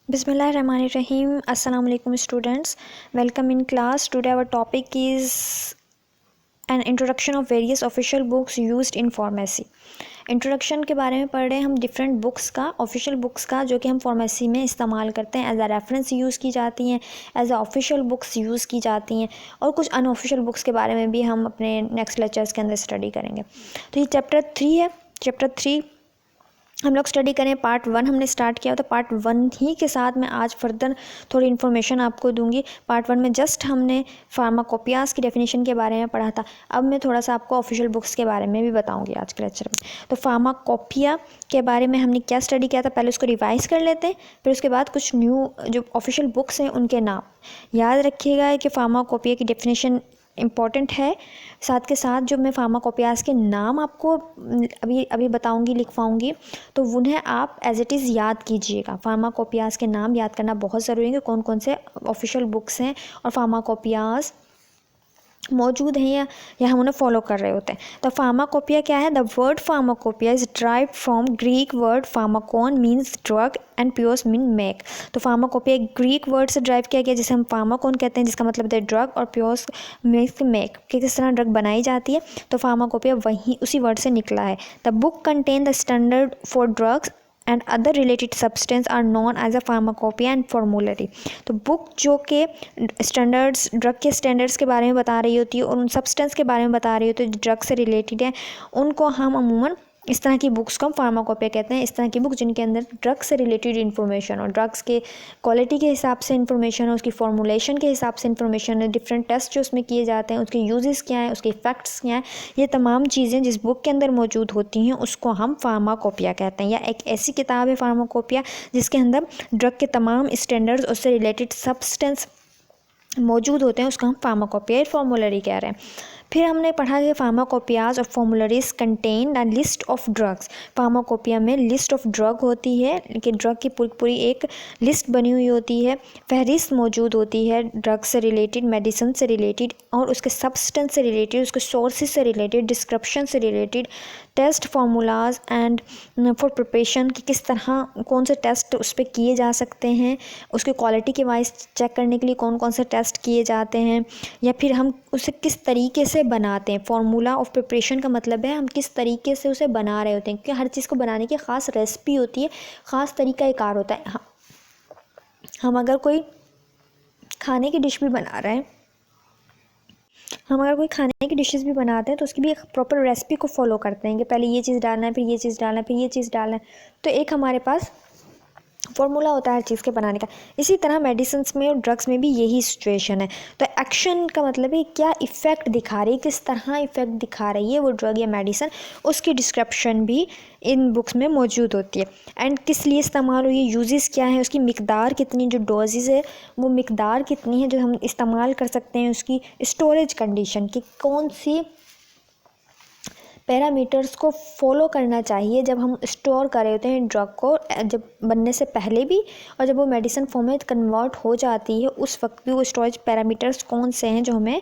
Bismillahirrahmanirrahim. Assalamu alaikum students. Welcome in class. Today our topic is an introduction of various official books used in pharmacy. Introduction के बारे में पढ़ रहे हैं हम डिफरेंट बुक्स का, ऑफिशियल बुक्स का, जो कि हम फार्मेसी में इस्तेमाल करते हैं, एज अ रेफरेंस यूज़ की जाती हैं, as a official books use की जाती हैं, और कुछ अनऑफिशियल बुक्स के बारे में भी हम अपने नेक्स्ट लेक्चर्स के अंदर स्टडी करेंगे। तो ये चैप्टर 3 है। चैप्टर 3 हम लोग स्टडी करें। पार्ट 1 हमने स्टार्ट किया, तो पार्ट 1 ही के साथ मैं आज फर्दर थोड़ी इन्फॉर्मेशन आपको दूंगी। पार्ट 1 में जस्ट हमने फार्माकोपियास की डेफिनेशन के बारे में पढ़ा था। अब मैं थोड़ा सा आपको ऑफिशियल बुक्स के बारे में भी बताऊंगी आज के लेक्चर में। तो फार्माकोपिया के बारे में हमने क्या स्टडी किया था, पहले उसको रिवाइज कर लेते हैं, फिर उसके बाद कुछ न्यू जो ऑफिशियल बुक्स हैं उनके नाम याद रखिएगा कि फार्माकोपिया की डेफिनेशन इम्पॉर्टेंट है। साथ के साथ जो मैं फार्माकोपियास के नाम आपको अभी बताऊंगी, लिखवाऊंगी, तो उन्हें आप एज इट इज़ याद कीजिएगा। फार्माकोपियास के नाम याद करना बहुत ज़रूरी है कि कौन कौन से ऑफिशियल बुक्स हैं और फार्माकोपियास मौजूद हैं या हम उन्हें फॉलो कर रहे होते हैं। तो फार्माकोपिया क्या है? The word pharmacopoeia is drive from Greek word pharmakon means drug and pios mean make. तो फार्माकोपिया एक ग्रीक वर्ड से ड्राइव किया गया जिसे हम फार्माकोन कहते हैं, जिसका मतलब है ड्रग, और पियोस मीन्स मेक कि किस तरह ड्रग बनाई जाती है। तो फार्माकोपिया वहीं उसी वर्ड से निकला है। The book contain the standard for drugs and other related substance are known as a pharmacopoeia and formulary. तो बुक जो के स्टैंडर्ड्स, ड्रग के स्टैंडर्ड्स के बारे में बता रही होती है और उन सब्सटेंस के बारे में बता रही होती है जो ड्रग से रिलेटेड है, उनको हम अमूमन इस तरह की बुक्स को हम फार्माकोपिया कहते हैं। इस तरह की बुक जिनके अंदर ड्रग से रिलेटेड इन्फॉर्मेशन और ड्रग्स के क्वालिटी के हिसाब से इन्फॉर्मेशन है, उसकी फॉर्मुलेशन के हिसाब से इन्फॉर्मेशन है, डिफरेंट टेस्ट जो उसमें किए जाते हैं, उसके यूजेस क्या हैं, उसके इफेक्ट्स क्या हैं, ये तमाम चीज़ें जिस बुक के अंदर मौजूद होती हैं उसको हम फार्माकोपिया कहते हैं। या एक ऐसी किताब है फार्माकोपिया जिसके अंदर ड्रग के तमाम स्टैंडर्ड्स, उससे रिलेटेड सब्सटेंस मौजूद होते हैं, उसका हम फार्माकोपिया फॉर्मुलरी कह रहे हैं। फिर हमने पढ़ा कि फार्माकोपियाज और formularies contain the list of drugs. Pharmacopoeia में लिस्ट ऑफ ड्रग होती है, लेकिन ड्रग की पूरी पूरी एक लिस्ट बनी हुई होती है, फहरिस्त मौजूद होती है ड्रग से रिलेटेड, मेडिसिन से रिलेटेड, और उसके सब्सटेंस से रिलेटेड, उसके सोर्सेज से रिलेटेड, डिस्क्रिप्शन से related, test formulas and for preparation कि किस तरह कौन से टेस्ट उस पर किए जा सकते हैं, उसकी क्वालिटी के वाइज चेक करने के लिए कौन कौन से टेस्ट किए जाते हैं, या फिर हम उसे किस तरीके से बनाते हैं। फार्मूला ऑफ प्रिपरेशन का मतलब है हम किस तरीके से उसे बना रहे होते हैं, क्योंकि हर चीज़ को बनाने की ख़ास रेसिपी होती है, ख़ास तरीक़ाकार होता है। हम अगर कोई खाने की डिश भी बना रहे हैं, हम अगर कोई खाने की डिशेस भी बनाते हैं तो उसकी भी एक प्रॉपर रेसिपी को फॉलो करते हैं कि पहले ये चीज़ डालना है, फिर ये चीज़ डालना है, फिर ये चीज़ डालना है। तो एक हमारे पास फॉर्मूला होता है हर चीज़ के बनाने का। इसी तरह मेडिसिन्स में और ड्रग्स में भी यही सिचुएशन है। तो एक्शन का मतलब है क्या इफ़ेक्ट दिखा रही है, किस तरह इफ़ेक्ट दिखा रही है वो ड्रग या मेडिसिन, उसकी डिस्क्रिप्शन भी इन बुक्स में मौजूद होती है। एंड किस लिए इस्तेमाल हुई है, यूजेस क्या है, उसकी मिकदार कितनी, जो डोजेज़ है वो मिकदार कितनी है जो हम इस्तेमाल कर सकते हैं, उसकी स्टोरेज कंडीशन कि कौन सी पैरामीटर्स को फॉलो करना चाहिए जब हम स्टोर कर रहे होते हैं ड्रग को, जब बनने से पहले भी और जब वो मेडिसिन फॉर्म में कन्वर्ट हो जाती है उस वक्त भी वो स्टोरेज पैरामीटर्स कौन से हैं जो हमें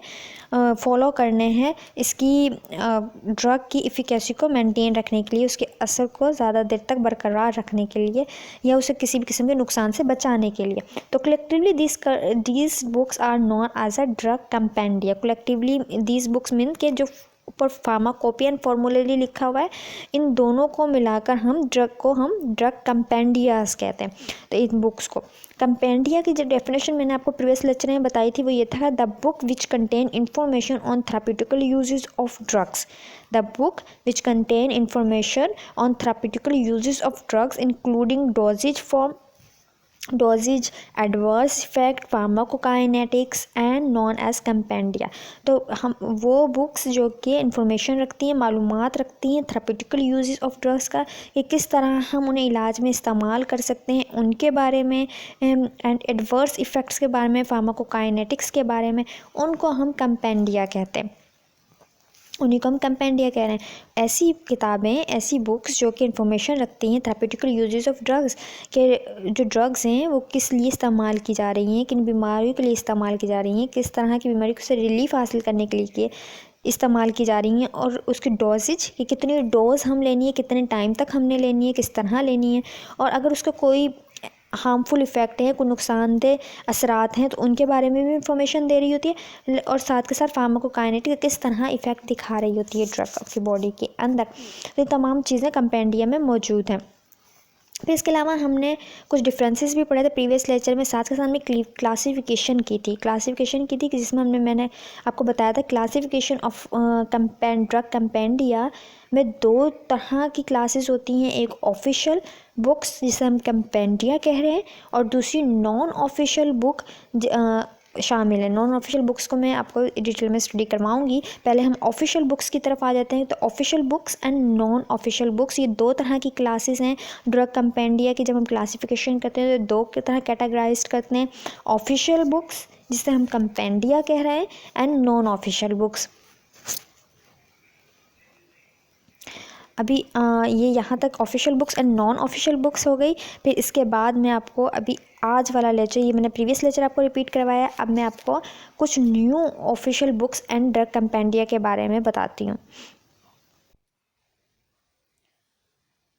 फॉलो करने हैं इसकी ड्रग की इफ़िकेसी को मेंटेन रखने के लिए, उसके असर को ज़्यादा देर तक बरकरार रखने के लिए, या उसे किसी भी किस्म के नुकसान से बचाने के लिए। तो collectively these books are known as a drug compendia. Collectively these books mean के जो ऊपर फार्माकोपिया एंड फॉर्मुलरी लिखा हुआ है, इन दोनों को मिलाकर हम ड्रग कंपेंडियास कहते हैं। तो इन बुक्स को कंपेंडिया की जो डेफिनेशन मैंने आपको प्रीवियस लेक्चर में बताई थी वो ये था, the book which contain information on therapeutical uses of drugs. The book which contain information on therapeutical uses of drugs including dosages, adverse effect, pharmacokinetics and known as compendia. तो हम वो books जो कि इंफॉर्मेशन रखती हैं, मालूमात रखती हैं थेराप्यूटिकल यूजेस ऑफ ड्रग्स का, कि किस तरह हम उन्हें इलाज में इस्तेमाल कर सकते हैं, उनके बारे में, एंड एडवर्स इफ़ेक्ट्स के बारे में, फार्माकोकाइनेटिक्स के बारे में, उनको हम कंपेंडिया कहते हैं, उन्हीं को हम कंपेंडिया कह रहे हैं। ऐसी किताबें, ऐसी बुक्स जो कि इंफॉर्मेशन रखती हैं थेराप्यूटिकल यूजेस ऑफ ड्रग्स के, जो ड्रग्स हैं वो किस लिए इस्तेमाल की जा रही हैं, किन बीमारियों के लिए इस्तेमाल की जा रही हैं, किस तरह की बीमारी से रिलीफ हासिल करने के लिए इस्तेमाल की जा रही हैं, और उसकी डोजेज कि कितनी डोज हम लेनी है, कितने टाइम तक हमने लेनी है, किस तरह लेनी है, और अगर उसका कोई हार्मफुल इफ़ेक्ट हैं, कोई नुकसानदेह असरात हैं, तो उनके बारे में भी इंफॉर्मेशन दे रही होती है, और साथ के साथ फार्माकोकाइनेटिक किस तरह इफ़ेक्ट दिखा रही होती है ड्रग आपकी बॉडी के अंदर। तो ये तमाम चीज़ें कंपेंडियम में मौजूद हैं। फिर इसके अलावा हमने कुछ डिफरेंसेस भी पढ़े थे प्रीवियस लेक्चर में, साथ के साथ हमने क्लासिफिकेशन की थी कि जिसमें मैंने आपको बताया था क्लासिफिकेशन ऑफ ड्रग कंपेंडिया में दो तरह की क्लासेस होती हैं, एक ऑफिशियल बुक्स जिसे हम कंपेंडिया कह रहे हैं, और दूसरी नॉन ऑफिशियल बुक शामिल है। नॉन ऑफिशियल बुक्स को मैं आपको डिटेल में स्टडी करवाऊंगी। पहले हम ऑफिशियल बुक्स की तरफ आ जाते हैं। तो official books and non official books, ये दो तरह की क्लासेस हैं ड्रग कंपेंडिया की। जब हम क्लासिफिकेशन करते हैं तो दो की तरह कैटेगराइज करते हैं, ऑफिशियल बुक्स जिसे हम कंपेंडिया कह रहे हैं, एंड नॉन ऑफिशियल बुक्स। अभी ये यहाँ तक official books and non official books हो गई। फिर इसके बाद मैं आपको अभी आज वाला लेक्चर, ये मैंने प्रीवियस लेक्चर आपको रिपीट करवाया, अब मैं आपको कुछ new official books and drug compendia के बारे में बताती हूँ।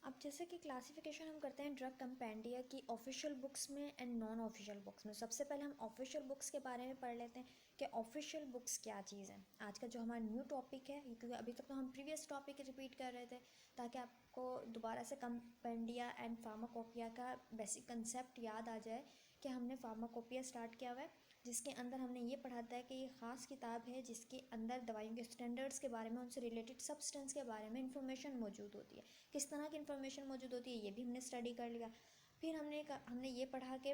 अब जैसे कि क्लासिफिकेशन हम करते हैं ड्रग कंपेंडिया की ऑफिशियल बुक्स में एंड नॉन ऑफिशियल बुक्स में। सबसे पहले हम ऑफिशियल बुक्स के बारे में पढ़ लेते हैं कि ऑफिशियल बुक्स क्या चीज़ है। आज का जो हमारा न्यू टॉपिक है, क्योंकि अभी तक तो हम प्रीवियस टॉपिक रिपीट कर रहे थे ताकि आपको दोबारा से कंपेंडिया एंड फार्माकोपिया का बेसिक कंसेप्ट याद आ जाए कि हमने फार्माकोपिया स्टार्ट किया हुआ है, जिसके अंदर हमने ये पढ़ा था कि ये ख़ास किताब है जिसके अंदर दवाइयों के स्टैंडर्ड्स के बारे में, उनसे रिलेटेड सब्सटेंस के बारे में इंफॉर्मेशन मौजूद होती है। किस तरह की इंफॉर्मेशन मौजूद होती है ये भी हमने स्टडी कर लिया। फिर हमने ये पढ़ा कि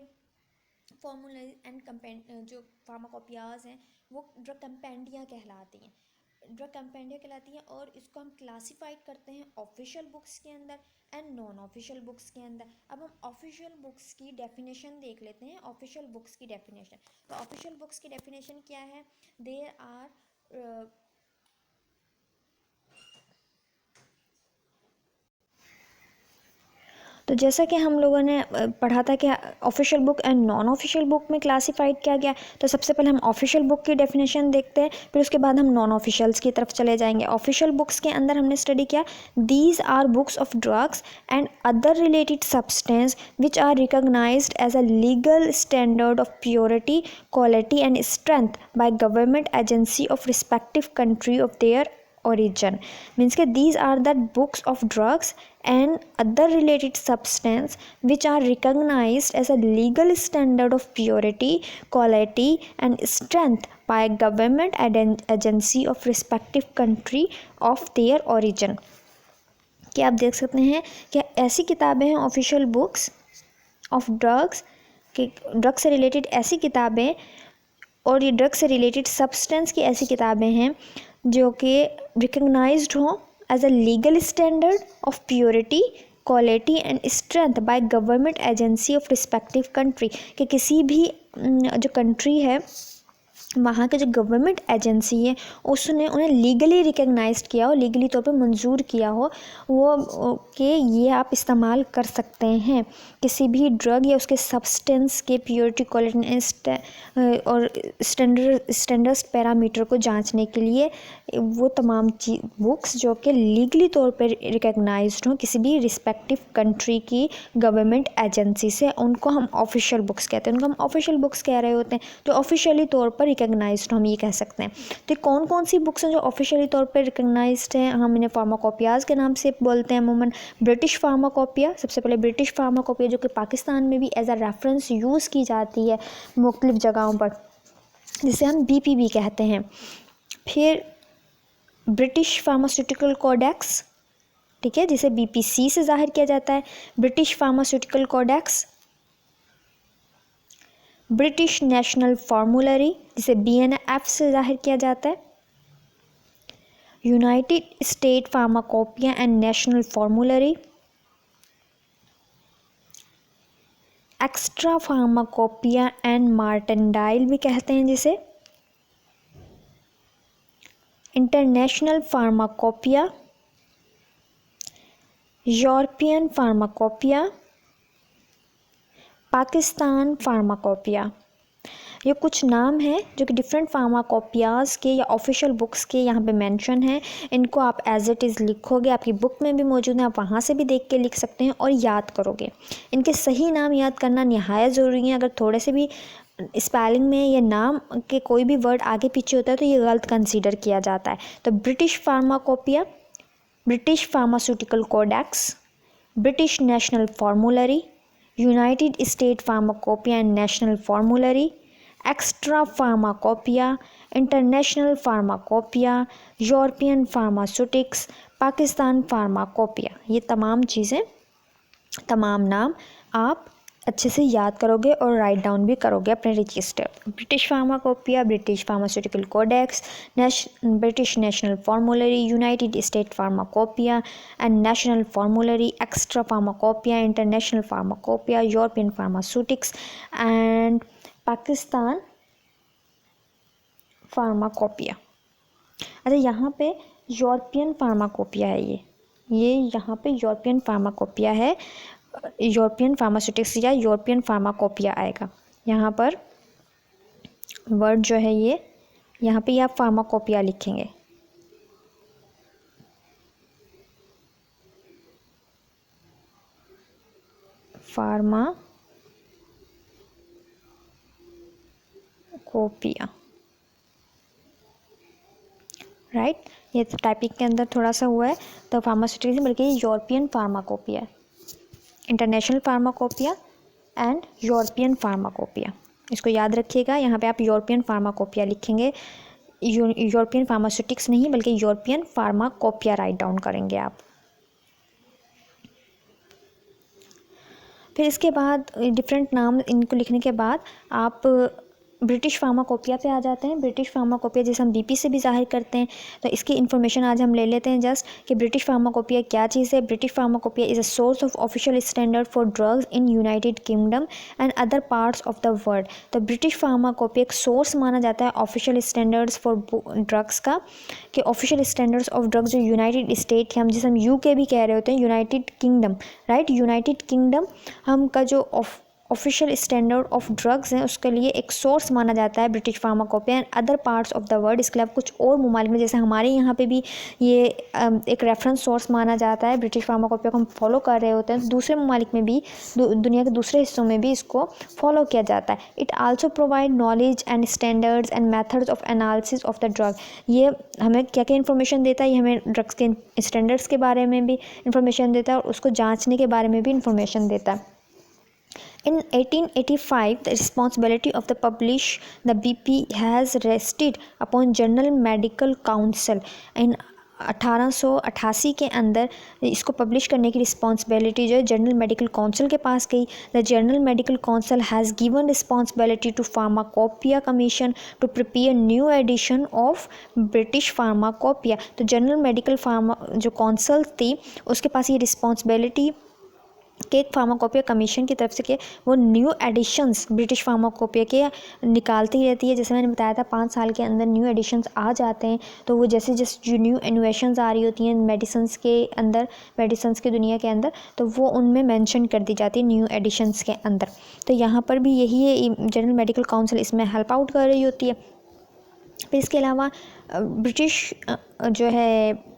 फॉर्मूला एंड जो फार्माकोपियाज हैं वो ड्रग कंपेंडिया कहलाती हैं, और इसको हम क्लासीफाइड करते हैं ऑफिशियल बुक्स के अंदर एंड नॉन ऑफिशियल बुक्स के अंदर। अब हम ऑफिशियल बुक्स की डेफिनेशन देख लेते हैं। ऑफिशियल बुक्स की डेफिनेशन, तो ऑफिशियल बुक्स की डेफिनेशन क्या है? देयर आर तो जैसा कि हम लोगों ने पढ़ा था कि official book and non official book में क्लासिफाइड किया गया। तो सबसे पहले हम ऑफिशियल बुक की डेफिनेशन देखते हैं, फिर उसके बाद हम नॉन ऑफिशियल्स की तरफ चले जाएंगे। ऑफिशियल बुक्स के अंदर हमने स्टडी किया, these are books of drugs and other related substance which are recognized as a legal standard of purity, quality and strength by government agency of respective country of their origin. Means that these are the books of drugs and other related substance which are recognized as a legal standard of purity, quality and strength by government agency of respective country of their origin. कि आप देख सकते हैं कि ऐसी किताबें हैं official books of drugs, कि ड्रग से रिलेटेड ऐसी किताबें और ये ड्रग से रिलेटेड सब्सटेंस की ऐसी किताबें हैं जो कि रिकग्नाइज्ड हों as a legal standard of purity, quality and strength by government agency of respective country, कि किसी भी जो कंट्री है वहाँ के जो गवर्नमेंट एजेंसी है उसने उन्हें लीगली रिकग्नाइज्ड किया हो, लीगली तौर पे मंजूर किया हो वो कि ये आप इस्तेमाल कर सकते हैं किसी भी ड्रग या उसके सब्सटेंस के प्योरिटी, क्वालिटी और स्टैंडर्ड्स पैरामीटर को जांचने के लिए। वो तमाम बुक्स जो कि लीगली तौर पे रिकग्नाइज्ड हों किसी भी रिस्पेक्टिव कंट्री की गवर्नमेंट एजेंसी से, उनको हम ऑफिशियल बुक्स कहते हैं, उनको हम ऑफिशियल बुक्स कह रहे होते हैं, जो ऑफिशियली तौर पर रिकग्नाइज्ड हम ये कह सकते हैं। तो कौन कौन सी बुक्स हैं जो ऑफिशियली तौर पर रिकग्नाइज्ड हैं? हम इन्हें फार्माकोपियाज के नाम से बोलते हैं अमूमन। ब्रिटिश फार्माकोपिया, सबसे पहले ब्रिटिश फार्माकोपिया जो कि पाकिस्तान में भी एज अ रेफरेंस यूज़ की जाती है मुख्तलिफ जगहों पर, जिसे हम BPB कहते हैं। फिर ब्रिटिश फार्मास्यूटिकल कोडेक्स, ठीक है, जिसे BPC से जाहिर किया जाता है, British pharmaceutical codex. British national formulary जिसे BNF से जाहिर किया जाता है। United State pharmacopoeia and national formulary. Extra pharmacopoeia and Martindale भी कहते हैं जिसे। International pharmacopoeia, European pharmacopoeia, Pakistan pharmacopoeia. ये कुछ नाम हैं जो कि डिफरेंट फार्माकोपियाज़ के या ऑफिशियल बुक्स के यहाँ पे मेंशन हैं। इनको आप एज इट इज़ लिखोगे, आपकी बुक में भी मौजूद है, आप वहाँ से भी देख के लिख सकते हैं और याद करोगे। इनके सही नाम याद करना निहायत ज़रूरी है। अगर थोड़े से भी स्पेलिंग में या नाम के कोई भी वर्ड आगे पीछे होता है तो ये गलत कंसीडर किया जाता है। तो British pharmacopoeia, British pharmaceutical codex, British national formulary, United State pharmacopoeia and national formulary, extra pharmacopoeia, international pharmacopoeia, European pharmaceutics, Pakistan pharmacopoeia. ये तमाम चीज़ें, तमाम नाम आप अच्छे से याद करोगे और राइट डाउन भी करोगे अपने register. British pharmacopoeia, British pharmaceutical codex, British national formulary, United State pharmacopoeia and national formulary, extra pharmacopoeia, international pharmacopoeia, European pharmaceutics and Pakistan pharmacopoeia. अच्छा, यहाँ पे यूरोपियन फार्माकोपिया है, ये यहाँ पे यूरोपियन फार्माकोपिया है, यूरोपियन फार्मास्यूटिक्स या यूरोपियन फार्माकोपिया आएगा। यहाँ पर वर्ड जो है ये, यहाँ पे आप फार्माकोपिया लिखेंगे। Pharmacopoeia, right. ये तो टाइपिंग के अंदर थोड़ा सा हुआ है, तो फार्मास्यूटिक्स बल्कि European pharmacopoeia, international pharmacopoeia and European pharmacopoeia. इसको याद रखिएगा। यहाँ पे आप यूरोपियन फार्माकोपिया लिखेंगे, यूरोपियन फार्मास्यूटिक्स नहीं बल्कि यूरोपियन फार्माकोपिया राइट डाउन करेंगे आप। फिर इसके बाद डिफरेंट नाम इनको लिखने के बाद आप ब्रिटिश फार्माकोपिया पे आ जाते हैं। ब्रिटिश फार्माकोपिया जैसे हम बीपी से भी जाहिर करते हैं, तो इसकी इन्फॉर्मेशन आज हम ले लेते हैं जस्ट कि ब्रिटिश फार्माकोपिया क्या चीज़ है। British pharmacopoeia is a source of official standard for drugs in United kingdom and other parts of the world. तो ब्रिटिश फार्माकोपिया एक सोर्स माना जाता है ऑफिशियल स्टैंडर्ड्स फॉर ड्रग्स का, कि ऑफिशियल स्टैंडर्ड्स ऑफ ड्रग्स जो यूनाइटेड स्टेट है, हम जिसे हम यूके भी कह रहे होते हैं, United kingdom, right. United kingdom हम का जो ऑफिशियल स्टैंडर्ड ऑफ ड्रग्स हैं उसके लिए एक सोर्स माना जाता है British pharmacopoeia and other parts of the world. इसके अलावा कुछ और ममालिक में, जैसे हमारे यहाँ पे भी ये एक रेफरेंस सोर्स माना जाता है। ब्रिटिश फार्माकोपिया को हम फॉलो कर रहे होते हैं, दूसरे ममालिक में भी, दुनिया के दूसरे हिस्सों में भी इसको फॉलो किया जाता है। It also provide knowledge and standards and methods of analysis of the drug. ये हमें क्या क्या इन्फॉर्मेशन देता है, ये हमें ड्रग्स के स्टैंडर्ड्स के बारे में भी इंफॉर्मेशन देता है और उसको जाँचने के बारे में भी इंफॉर्मेशन देता है। In 1885, the responsibility of the publish the BP has rested upon General Medical Council. In 1888 के अंदर इसको पब्लिश करने की रिस्पॉन्सिबिलिटी जो है जनरल मेडिकल काउंसिल के पास गई। The general medical council has given responsibility to pharmacopoeia commission to prepare new edition of British pharmacopoeia. तो जनरल मेडिकल जो काउंसिल थी उसके पास ये रिस्पॉन्सिबिलिटी कि एक फार्माकोपिया कमीशन की तरफ से कि वो न्यू एडिशंस ब्रिटिश फार्माकोपिया के निकालती रहती है। जैसे मैंने बताया था 5 साल के अंदर न्यू एडिशंस आ जाते हैं, तो वो जैसे जो न्यू इनोवेशंस आ रही होती हैं मेडिसिन्स के अंदर, मेडिसिन्स की दुनिया के अंदर, तो वो उनमें मेंशन कर दी जाती है न्यू एडिशंस के अंदर। तो यहाँ पर भी यही है, जनरल मेडिकल काउंसिल इसमें हेल्प आउट कर रही होती है। फिर इसके अलावा ब्रिटिश जो है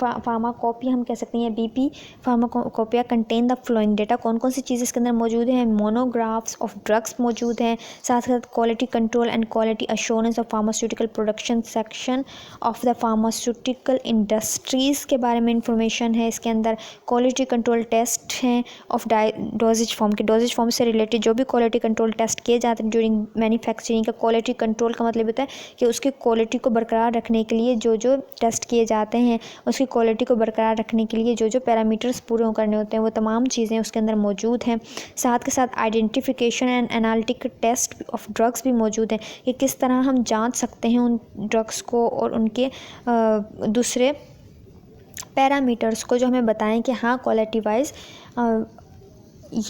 फार्माकोपिया हम कह सकते हैं, BP pharmacopoeia contain the flowing data. कौन कौन सी चीज़ें इसके अंदर मौजूद हैं? मोनोग्राफ्स ऑफ ड्रग्स मौजूद हैं, साथ साथ quality control and quality assurance of pharmaceutical production section of the pharmaceutical industries के बारे में इंफॉर्मेशन है इसके अंदर। क्वालिटी कंट्रोल टेस्ट हैं ऑफ डोजेज फॉर्म के, डोजेज फॉर्म से रिलेटेड जो भी क्वालिटी कंट्रोल टेस्ट किए जाते हैं ड्यूरिंग मैन्युफैक्चरिंग का। क्वालिटी कंट्रोल का मतलब होता है कि उसकी क्वालिटी को बरकरार रखने के लिए जो जो टेस्ट किए जाते हैं, उसकी क्वालिटी को बरकरार रखने के लिए जो जो पैरामीटर्स पूरे करने होते हैं, वो तमाम चीज़ें उसके अंदर मौजूद हैं। साथ के साथ identification and analytic test of drugs भी मौजूद हैं कि किस तरह हम जांच सकते हैं उन ड्रग्स को और उनके दूसरे पैरामीटर्स को जो हमें बताएं कि हाँ क्वालिटी वाइज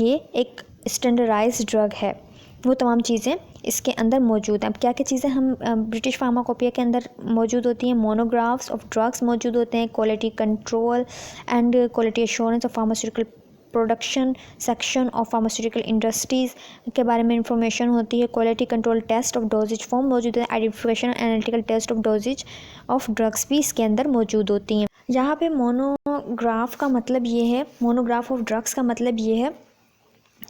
ये एक स्टैंडर्डाइज्ड ड्रग है। वो तमाम चीज़ें इसके अंदर मौजूद हैं। अब क्या क्या चीज़ें हम ब्रिटिश फार्माकोपिया के अंदर मौजूद होती हैं? मोनोग्राफ्स ऑफ ड्रग्स मौजूद होते हैं, quality control and quality assurance of pharmaceutical production section of pharmaceutical industries के बारे में इंफॉर्मेशन होती है। Quality control test of dosage form मौजूद है। Identification analytical test of dosage of drugs भी इसके अंदर मौजूद होती हैं। यहाँ पे मोनोग्राफ का मतलब ये है, मोनोग्राफ ऑफ ड्रग्स का मतलब ये है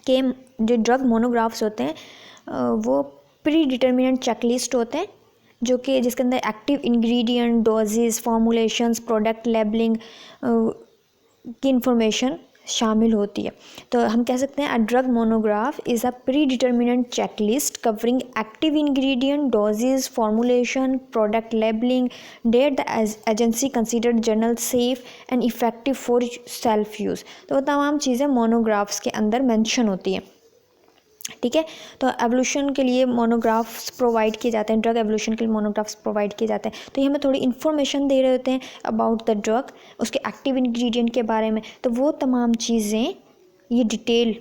कि जो ड्रग मोनोग्राफ्स होते हैं वो प्री डिटर्मिनेंट चेकलिस्ट होते हैं जो कि जिसके अंदर active ingredient, doses, formulations, product labelling की इंफॉर्मेशन शामिल होती है। तो हम कह सकते हैं a drug monograph is a pre determinant checklist covering active ingredient, doses, formulation, product labelling that the agency considered general safe and effective for self use. तो वो तमाम चीज़ें मोनोग्राफ्स के अंदर मेंशन होती हैं। ठीक है, तो एवोल्यूशन के लिए मोनोग्राफ्स प्रोवाइड किए जाते हैं, ड्रग एवोल्यूशन के लिए मोनोग्राफ्स प्रोवाइड किए जाते हैं। तो ये हमें थोड़ी इन्फॉर्मेशन दे रहे होते हैं अबाउट द ड्रग, उसके एक्टिव इंग्रेडिएंट के बारे में। तो वो तमाम चीज़ें ये डिटेल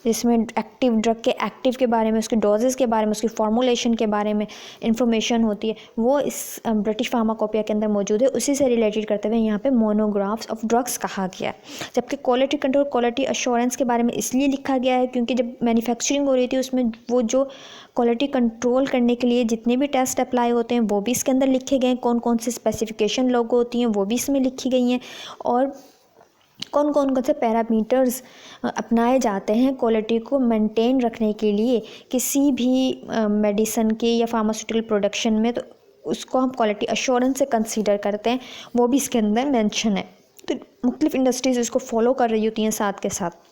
जिसमें एक्टिव ड्रग के एक्टिव के बारे में, उसके डोजेस के बारे में, उसकी फॉर्मुलेशन के बारे में इंफॉर्मेशन होती है, वो इस ब्रिटिश फार्माकोपिया के अंदर मौजूद है। उसी से रिलेटेड करते हुए यहाँ पे मोनोग्राफ्स ऑफ ड्रग्स कहा गया है। जबकि क्वालिटी कंट्रोल, क्वालिटी अश्योरेंस के बारे में इसलिए लिखा गया है क्योंकि जब मैन्युफैक्चरिंग हो रही थी उसमें वो जो क्वालिटी कंट्रोल करने के लिए जितने भी टेस्ट अप्लाई होते हैं वो भी इसके अंदर लिखे गए हैं। कौन कौन सी स्पेसिफिकेशन लोगो होती हैं वो भी इसमें लिखी गई हैं, और कौन कौन से पैरामीटर्स अपनाए जाते हैं क्वालिटी को मेंटेन रखने के लिए किसी भी मेडिसिन के या फार्मास्यूटिकल प्रोडक्शन में, तो उसको हम क्वालिटी अश्योरेंस से कंसीडर करते हैं, वो भी इसके अंदर मेंशन है। तो मुख्तलिफ इंडस्ट्रीज़ इसको फॉलो कर रही होती हैं साथ के साथ।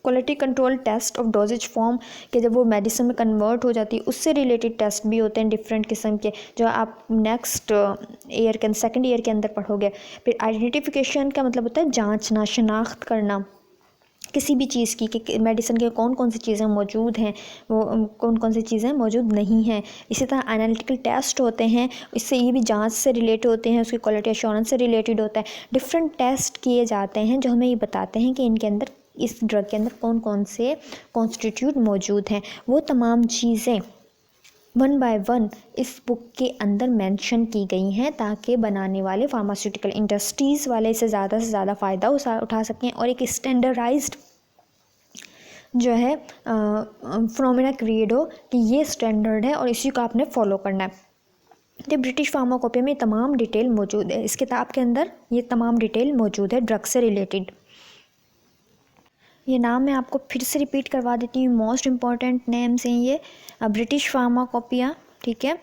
Quality control test of dosage form के जब वो मेडिसिन में कन्वर्ट हो जाती है उससे रिलेटेड टेस्ट भी होते हैं डिफरेंट किस्म के, जो आप नेक्स्ट ईयर के सेकंड ईयर के अंदर पढ़ोगे। फिर आइडेंटिफिकेशन का मतलब होता है जांचना, शनाख्त करना किसी भी चीज़ की कि मेडिसिन के कौन कौन सी चीज़ें मौजूद हैं, वो कौन कौन सी चीज़ें मौजूद नहीं हैं। इसी तरह एनालिटिकल टेस्ट होते हैं, इससे ये भी जांच से रिलेटेड होते हैं, उसकी क्वालिटी एश्योरेंस से रिलेटेड होता है। डिफरेंट टेस्ट किए जाते हैं जो हमें ये बताते हैं कि इनके अंदर, इस ड्रग के अंदर कौन कौन से कॉन्स्टिट्यूट मौजूद हैं। वो तमाम चीज़ें वन बाय वन इस बुक के अंदर मेंशन की गई हैं ताकि बनाने वाले फार्मास्यूटिकल इंडस्ट्रीज़ वाले से ज़्यादा फ़ायदा उठा सकें और एक स्टैंडर्डाइज्ड जो है फिनोमेना क्रिएट हो कि ये स्टैंडर्ड है और इसी को आपने फॉलो करना है। तो ब्रिटिश फार्माकोपिया में तमाम डिटेल मौजूद है, इस किताब के अंदर ये तमाम डिटेल मौजूद है ड्रग से रिलेटेड। ये नाम मैं आपको फिर से रिपीट करवा देती हूँ, मोस्ट इम्पॉर्टेंट नेम्स हैं ये ब्रिटिश फार्माकोपिया। ठीक है,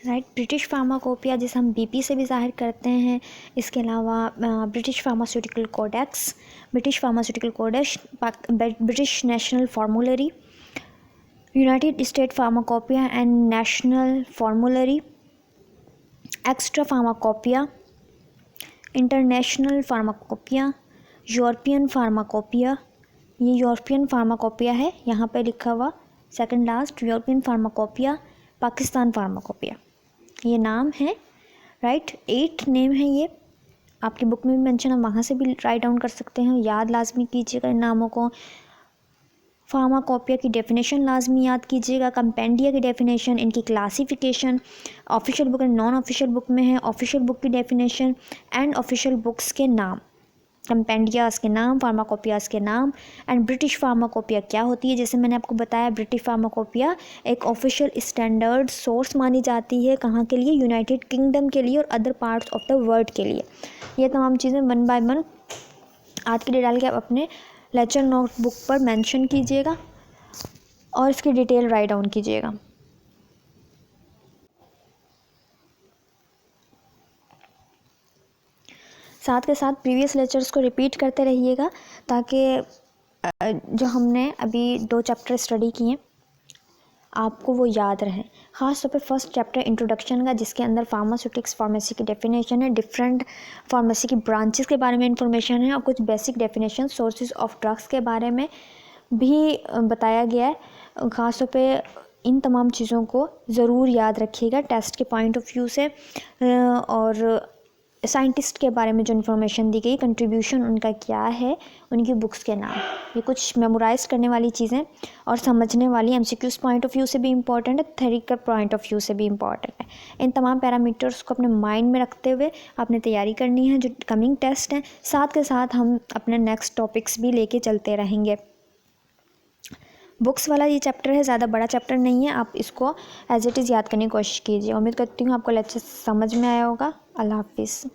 राइट, ब्रिटिश फार्माकोपिया जिसे हम बीपी से भी ज़ाहिर करते हैं। इसके अलावा British pharmaceutical codex, British pharmaceutical codex, British national formulary, United State pharmacopoeia and national formulary, extra pharmacopoeia, international pharmacopoeia, European pharmacopoeia. ये यूरोपियन फार्माकोपिया है, यहाँ पे लिखा हुआ second last, European pharmacopoeia, Pakistan pharmacopoeia, ये नाम है। राइट, 8 नेम है ये, आपकी बुक में भी मेंशन है, वहाँ से भी राइट डाउन कर सकते हैं, याद लाजमी कीजिएगा इन नामों को। फार्माकोपिया की डेफिनेशन लाजमी याद कीजिएगा, कंपेंडिया की डेफिनेशन, इनकी classification, official book and non official book में है, ऑफिशियल बुक की डेफिनेशन एंड ऑफिशियल बुक्स के नाम, कंपेंडियास के नाम, फार्माकोपियास के नाम एंड ब्रिटिश फार्माकोपिया क्या होती है। जैसे मैंने आपको बताया, ब्रिटिश फार्माकोपिया एक ऑफिशियल स्टैंडर्ड सोर्स मानी जाती है, कहाँ के लिए, यूनाइटेड किंगडम के लिए और other parts of the world के लिए। ये तमाम चीज़ें वन बाय वन आज के लिए डाल के आप अपने लेक्चर नोटबुक पर मेंशन कीजिएगा और इसकी डिटेल राइट डाउन कीजिएगा। साथ के साथ प्रीवियस लेक्चर्स को रिपीट करते रहिएगा ताकि जो हमने अभी 2 चैप्टर स्टडी किए आपको वो याद रहें। ख़ास तौर पे फर्स्ट चैप्टर इंट्रोडक्शन का, जिसके अंदर फार्मास्यूटिक्स, फार्मेसी की डेफिनेशन है, डिफरेंट फार्मेसी की ब्रांचेस के बारे में इंफॉर्मेशन है और कुछ basic definition sources of drugs के बारे में भी बताया गया है। ख़ास तौर पे इन तमाम चीज़ों को ज़रूर याद रखिएगा टेस्ट के पॉइंट ऑफ व्यू से, और साइंटिस्ट के बारे में जो इन्फॉर्मेशन दी गई, कंट्रीब्यूशन उनका क्या है, उनकी बुक्स के नाम। ये कुछ मेमोराइज करने वाली चीज़ें और समझने वाली, एमसीक्यूज पॉइंट ऑफ व्यू से भी इम्पॉर्टेंट है, थ्योरिटिकल पॉइंट ऑफ व्यू से भी इम्पॉर्टेंट है। इन तमाम पैरामीटर्स को अपने माइंड में रखते हुए आपने तैयारी करनी है जो कमिंग टेस्ट हैं। साथ के साथ हम अपने नेक्स्ट टॉपिक्स भी लेके चलते रहेंगे। बुक्स वाला ये चैप्टर है, ज़्यादा बड़ा चैप्टर नहीं है, आप इसको एज इट इज़ याद करने की कोशिश कीजिए। उम्मीद करती हूँ आपको लेक्चर समझ में आया होगा। अल्लाह हाफिज़।